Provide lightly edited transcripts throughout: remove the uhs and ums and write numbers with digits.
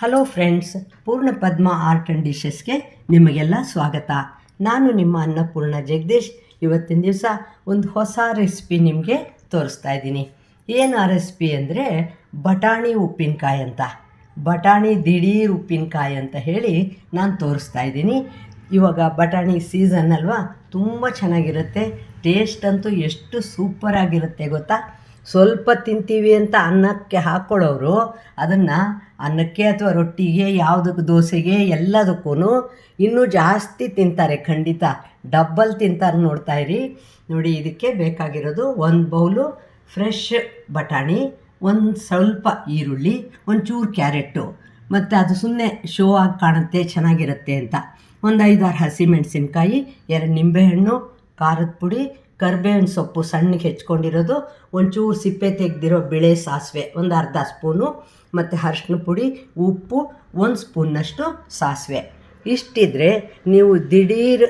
Hello friends, ಪೂರ್ಣ ಪದ್ಮ art and ಡಿಶಸ್ಗೆ ನಿಮಗೆಲ್ಲ ಸ್ವಾಗತ. ನಾನು ನಿಮ್ಮ ಅನ್ನಪೂರ್ಣ ಜಗದೀಶ್. ಇವತ್ತಿನ ದಿವಸ ಒಂದು ಹೊಸ ರೆಸಿಪಿ ನಿಮಗೆ ತೋರಿಸ್ತಾ ಇದ್ದೀನಿ. ಏನು ಆ ರೆಸಿಪಿ ಅಂದರೆ ಬಟಾಣಿ ಉಪ್ಪಿನಕಾಯಿ ಅಂತ, ಬಟಾಣಿ ದಿಢೀರ್ ಉಪ್ಪಿನಕಾಯಿ ಅಂತ ಹೇಳಿ ನಾನು ತೋರಿಸ್ತಾ ಇದ್ದೀನಿ. ಇವಾಗ ಬಟಾಣಿ ಸೀಸನ್ ಅಲ್ವಾ, ತುಂಬ ಚೆನ್ನಾಗಿರುತ್ತೆ. ಟೇಸ್ಟ್ ಅಂತೂ ಎಷ್ಟು ಸೂಪರಾಗಿರುತ್ತೆ ಗೊತ್ತಾ. ಸ್ವಲ್ಪ ತಿಂತೀವಿ ಅಂತ ಅನ್ನಕ್ಕೆ ಹಾಕ್ಕೊಳ್ಳೋರು ಅದನ್ನು ಅನ್ನಕ್ಕೆ ಅಥವಾ ರೊಟ್ಟಿಗೆ, ಯಾವುದಕ್ಕೆ ದೋಸೆಗೆ, ಎಲ್ಲದಕ್ಕೂ ಇನ್ನೂ ಜಾಸ್ತಿ ತಿಂತಾರೆ. ಖಂಡಿತ ಡಬ್ಬಲ್ ತಿಂತಾರೆ. ನೋಡ್ತಾಯಿರಿ. ನೋಡಿ, ಇದಕ್ಕೆ ಬೇಕಾಗಿರೋದು ಒಂದು ಬೌಲು ಫ್ರೆಶ್ ಬಟಾಣಿ, ಒಂದು ಸ್ವಲ್ಪ ಈರುಳ್ಳಿ, ಒಂಚೂರು ಕ್ಯಾರೆಟು, ಮತ್ತು ಅದು ಸುಮ್ಮನೆ ಶೋ ಆಗಿ ಕಾಣುತ್ತೆ, ಚೆನ್ನಾಗಿರುತ್ತೆ ಅಂತ ಒಂದು 5-6 ಹಸಿಮೆಣಸಿನ್ಕಾಯಿ, 2 ನಿಂಬೆಹಣ್ಣು, ಖಾರದ ಪುಡಿ, ಕರಿಬೇವಿನ ಸೊಪ್ಪು ಸಣ್ಣಗೆ ಹೆಚ್ಕೊಂಡಿರೋದು, ಒಂಚೂರು ಸಿಪ್ಪೆ ತೆಗೆದಿರೋ ಬಿಳೆ ಸಾಸಿವೆ ಒಂದು ಅರ್ಧ ಸ್ಪೂನು, ಮತ್ತು ಅರಿಶಿನ ಪುಡಿ, ಉಪ್ಪು, 1 ಸ್ಪೂನ್ನಷ್ಟು ಸಾಸಿವೆ. ಇಷ್ಟಿದ್ರೆ ನೀವು ದಿಢೀರ್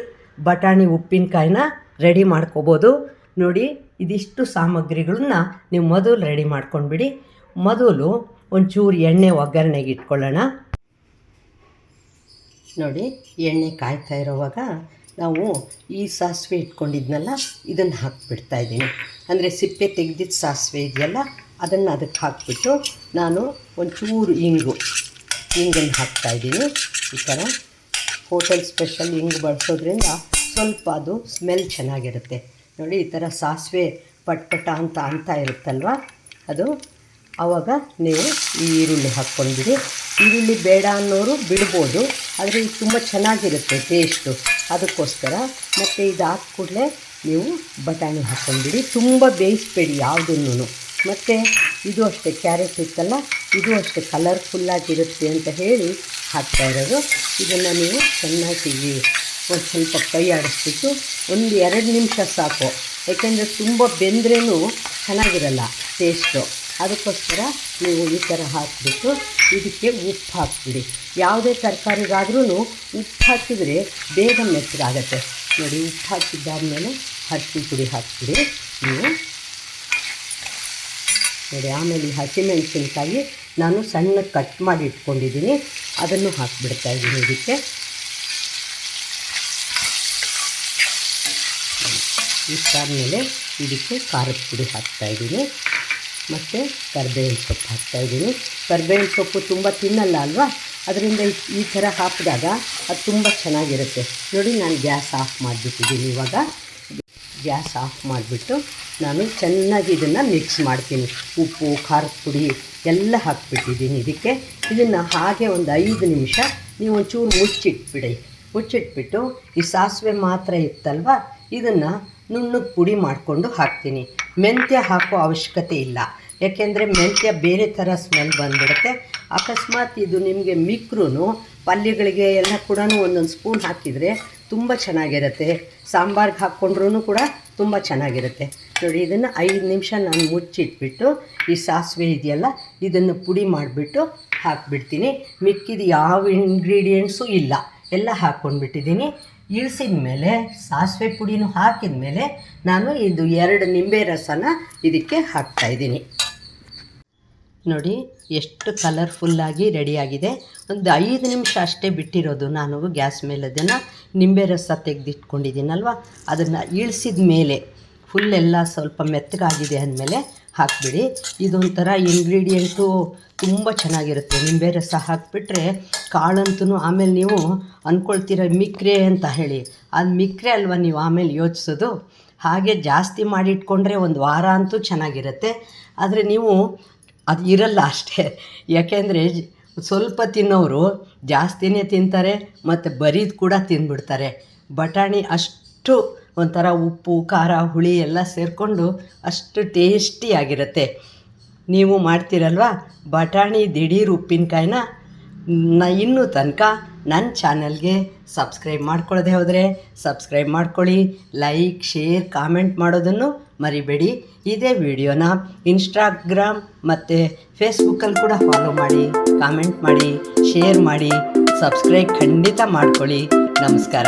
ಬಟಾಣಿ ಉಪ್ಪಿನಕಾಯಿನ ರೆಡಿ ಮಾಡ್ಕೋಬೋದು. ನೋಡಿ, ಇದಿಷ್ಟು ಸಾಮಗ್ರಿಗಳನ್ನ ನೀವು ಮೊದಲು ರೆಡಿ ಮಾಡ್ಕೊಂಡ್ಬಿಡಿ. ಮೊದಲು ಒಂಚೂರು ಎಣ್ಣೆ ಒಗ್ಗರಣೆಗೆ ಇಟ್ಕೊಳ್ಳೋಣ. ನೋಡಿ, ಎಣ್ಣೆ ಕಾಯ್ತಾ ಇರೋವಾಗ ನಾವು ಈ ಸಾಸಿವೆ ಇಟ್ಕೊಂಡಿದ್ನಲ್ಲ ಇದನ್ನು ಹಾಕಿಬಿಡ್ತಾಯಿದ್ದೀನಿ. ಅಂದರೆ ಸಿಪ್ಪೆ ತೆಗೆದಿದ್ದ ಸಾಸಿವೆ ಇದೆಯಲ್ಲ ಅದನ್ನು ಅದಕ್ಕೆ ಹಾಕಿಬಿಟ್ಟು ನಾನು ಒಂಚೂರು ಹಿಂಗನ್ನು ಹಾಕ್ತಾಯಿದ್ದೀನಿ. ಈ ಥರ ಹೋಟೆಲ್ ಸ್ಪೆಷಲ್ ಹಿಂಗು ಬಳಸೋದ್ರಿಂದ ಸ್ವಲ್ಪ ಅದು ಸ್ಮೆಲ್ ಚೆನ್ನಾಗಿರುತ್ತೆ. ನೋಡಿ, ಈ ಥರ ಸಾಸಿವೆ ಪಟ್ಪಟ ಅಂತ ಇರುತ್ತಲ್ವ, ಅದು ಆವಾಗ ನೀವು ಈ ಈರುಳ್ಳಿ ಹಾಕ್ಕೊಂಡ್ಬಿಡಿ. ಈರುಳ್ಳಿ ಬೇಡ ಅನ್ನೋರು ಬಿಡ್ಬೋದು, ಆದರೆ ಇದು ತುಂಬ ಚೆನ್ನಾಗಿರುತ್ತೆ ಟೇಸ್ಟು, ಅದಕ್ಕೋಸ್ಕರ. ಮತ್ತು ಇದು ಹಾಕಿ ಕೂಡಲೇ ನೀವು ಬಟಾಣಿ ಹಾಕ್ಕೊಂಡ್ಬಿಡಿ. ತುಂಬ ಬೇಯಿಸ್ಬೇಡಿ ಯಾವುದನ್ನು. ಮತ್ತು ಇದು ಅಷ್ಟೇ, ಕ್ಯಾರೆಟ್ ಇತ್ತಲ್ಲ, ಇದು ಅಷ್ಟೇ ಕಲರ್ಫುಲ್ಲಾಗಿರುತ್ತೆ ಅಂತ ಹೇಳಿ ಹಾಕ್ತಾಯಿರೋದು. ಇದನ್ನು ನೀವು ಚೆನ್ನಾಗಿ ಒಂದು ಸ್ವಲ್ಪ ಕೈ ಆಡಿಸ್ಬಿಟ್ಟು 1-2 ನಿಮಿಷ ಸಾಕು. ಯಾಕೆಂದರೆ ತುಂಬ ಬೆಂದ್ರೂ ಚೆನ್ನಾಗಿರಲ್ಲ ಟೇಸ್ಟು, ಅದಕ್ಕೋಸ್ಕರ ನೀವು ಈ ಥರ ಹಾಕಿಬಿಟ್ಟು ಇದಕ್ಕೆ ಉಪ್ಪು ಹಾಕಿಬಿಡಿ. ಯಾವುದೇ ತರಕಾರಿಗಾದ್ರೂ ಉಪ್ಪು ಹಾಕಿದರೆ ಬೇಗ ಮೆತ್ತಗಾಗತ್ತೆ. ನೋಡಿ, ಉಪ್ಪು ಹಾಕಿದ್ದಾದಮೇಲೆ ಅರಿಶಿನ ಪುಡಿ ಹಾಕಿಬಿಡಿ ನೀವು. ನೋಡಿ, ಆಮೇಲೆ ಈ ಹಸಿಮೆಣಸಿನ್ಕಾಯಿ ನಾನು ಸಣ್ಣ ಕಟ್ ಮಾಡಿ ಇಟ್ಕೊಂಡಿದ್ದೀನಿ, ಅದನ್ನು ಹಾಕಿಬಿಡ್ತಾಯಿದ್ದೀನಿ ಇದಕ್ಕೆ. ಇಷ್ಟಾದಮೇಲೆ ಇದಕ್ಕೆ ಖಾರದ ಪುಡಿ ಹಾಕ್ತಾಯಿದ್ದೀನಿ, ಮತ್ತು ಕರಿಬೇವಿನ ಸೊಪ್ಪು ಹಾಕ್ತಾಯಿದ್ದೀನಿ. ಕರಿಬೇವಿನ ಸೊಪ್ಪು ತುಂಬ ತಿನ್ನಲ್ಲ ಅಲ್ವಾ, ಅದರಿಂದ ಈ ಥರ ಹಾಕಿದಾಗ ಅದು ತುಂಬ ಚೆನ್ನಾಗಿರುತ್ತೆ. ನೋಡಿ, ನಾನು ಗ್ಯಾಸ್ ಆಫ್ ಮಾಡಿಬಿಟ್ಟಿದ್ದೀನಿ. ಇವಾಗ ಗ್ಯಾಸ್ ಆಫ್ ಮಾಡಿಬಿಟ್ಟು ನಾನು ಚೆನ್ನಾಗಿ ಇದನ್ನು ಮಿಕ್ಸ್ ಮಾಡ್ತೀನಿ. ಉಪ್ಪು, ಖಾರದ ಪುಡಿ ಎಲ್ಲ ಹಾಕಿಬಿಟ್ಟಿದ್ದೀನಿ ಇದಕ್ಕೆ. ಇದನ್ನು ಹಾಗೆ ಒಂದು 5 ನಿಮಿಷ ನೀವು ಒಂಚೂರು ಮುಚ್ಚಿಟ್ಬಿಟ್ಟು ಈ ಸಾಸಿವೆ ಮಾತ್ರ ಇತ್ತಲ್ವ, ಇದನ್ನು ನುಣ್ಣಗೆ ಪುಡಿ ಮಾಡಿಕೊಂಡು ಹಾಕ್ತೀನಿ. ಮೆಂತ್ಯ ಹಾಕೋ ಅವಶ್ಯಕತೆ ಇಲ್ಲ, ಯಾಕೆಂದರೆ ಮೆಂತ್ಯ ಬೇರೆ ಥರ ಸ್ಮೆಲ್ ಬಂದುಬಿಡುತ್ತೆ. ಅಕಸ್ಮಾತ್ ಇದು ನಿಮಗೆ ಮಿಕ್ರೂ ಪಲ್ಯಗಳಿಗೆ ಎಲ್ಲ ಕೂಡ ಒಂದೊಂದು ಸ್ಪೂನ್ ಹಾಕಿದರೆ ತುಂಬ ಚೆನ್ನಾಗಿರುತ್ತೆ. ಸಾಂಬಾರ್ಗೆ ಹಾಕ್ಕೊಂಡ್ರೂ ಕೂಡ ತುಂಬ ಚೆನ್ನಾಗಿರುತ್ತೆ. ನೋಡಿ, ಇದನ್ನು 5 ನಿಮಿಷ ನಾನು ಮುಚ್ಚಿಟ್ಬಿಟ್ಟು ಈ ಸಾಸಿವೆ ಇದೆಯಲ್ಲ ಇದನ್ನು ಪುಡಿ ಮಾಡಿಬಿಟ್ಟು ಹಾಕಿಬಿಡ್ತೀನಿ. ಮಿಕ್ಕಿದ ಯಾವ ಇಂಗ್ರೀಡಿಯೆಂಟ್ಸು ಇಲ್ಲ, ಎಲ್ಲ ಹಾಕ್ಕೊಂಡ್ಬಿಟ್ಟಿದ್ದೀನಿ. ಇಳಿಸಿದ ಮೇಲೆ ಸಾಸಿವೆ ಪುಡಿನೂ ಹಾಕಿದ ಮೇಲೆ ನಾನು ಇದು 2 ನಿಂಬೆ ರಸನ ಇದಕ್ಕೆ ಹಾಕ್ತಾಯಿದ್ದೀನಿ. ನೋಡಿ, ಎಷ್ಟು ಕಲರ್ಫುಲ್ಲಾಗಿ ರೆಡಿಯಾಗಿದೆ. ಒಂದು 5 ನಿಮಿಷ ಅಷ್ಟೇ ಬಿಟ್ಟಿರೋದು ನಾನು ಗ್ಯಾಸ್ ಮೇಲೆ. ಅದನ್ನು ನಿಂಬೆ ರಸ ತೆಗೆದಿಟ್ಕೊಂಡಿದ್ದೀನಲ್ವ, ಅದನ್ನು ಇಳಿಸಿದ ಮೇಲೆ ಫುಲ್ ಎಲ್ಲ ಸ್ವಲ್ಪ ಮೆತ್ತಗಾಗಿದೆ ಅಂದಮೇಲೆ ಹಾಕಿಬಿಡಿ. ಇದೊಂಥರ ಇಂಗ್ರೀಡಿಯೆಂಟು ತುಂಬ ಚೆನ್ನಾಗಿರುತ್ತೆ. ನಿಂಬೆ ರಸ ಹಾಕಿಬಿಟ್ರೆ ಕಾಳಂತೂ ಆಮೇಲೆ ನೀವು ಅಂದ್ಕೊಳ್ತೀರ ಮಿಕ್ರೆ ಅಂತ ಹೇಳಿ, ಅದು ಮಿಕ್ರೆ ಅಲ್ವ ನೀವು ಆಮೇಲೆ ಯೋಚಿಸೋದು. ಹಾಗೆ ಜಾಸ್ತಿ ಮಾಡಿಟ್ಕೊಂಡ್ರೆ 1 ವಾರ ಅಂತೂ ಚೆನ್ನಾಗಿರುತ್ತೆ. ಆದರೆ ನೀವು ಅದು ಇರಲ್ಲ ಅಷ್ಟೇ, ಯಾಕೆಂದರೆ ಸ್ವಲ್ಪ ತಿನ್ನೋರು ಜಾಸ್ತಿನೇ ತಿಂತಾರೆ ಮತ್ತು ಬರೀದು ಕೂಡ ತಿಂದ್ಬಿಡ್ತಾರೆ. ಬಟಾಣಿ ಅಷ್ಟು ಒಂಥರ ಉಪ್ಪು, ಖಾರ, ಹುಳಿ ಎಲ್ಲ ಸೇರಿಕೊಂಡು ಅಷ್ಟು ಟೇಸ್ಟಿಯಾಗಿರುತ್ತೆ. ನೀವು ಮಾಡ್ತೀರಲ್ವ ಬಟಾಣಿ ದಿಢೀರ್ ಉಪ್ಪಿನಕಾಯಿನ. ಇನ್ನೂ ತನಕ ನನ್ನ ಚಾನಲ್ಗೆ ಸಬ್ಸ್ಕ್ರೈಬ್ ಮಾಡ್ಕೊಳ್ಳೋದೇ ಹೋದರೆ ಸಬ್ಸ್ಕ್ರೈಬ್ ಮಾಡ್ಕೊಳ್ಳಿ. ಲೈಕ್, ಶೇರ್, ಕಾಮೆಂಟ್ ಮಾಡೋದನ್ನು ಮರಿಬೇಡಿ. ಇದೇ ವಿಡಿಯೋನ ಇನ್ಸ್ಟಾಗ್ರಾಮ್ ಮತ್ತು ಫೇಸ್ಬುಕ್ಕಲ್ಲಿ ಕೂಡ ಫಾಲೋ ಮಾಡಿ, ಕಾಮೆಂಟ್ ಮಾಡಿ, ಶೇರ್ ಮಾಡಿ, ಸಬ್ಸ್ಕ್ರೈಬ್ ಖಂಡಿತ ಮಾಡ್ಕೊಳ್ಳಿ. ನಮಸ್ಕಾರ.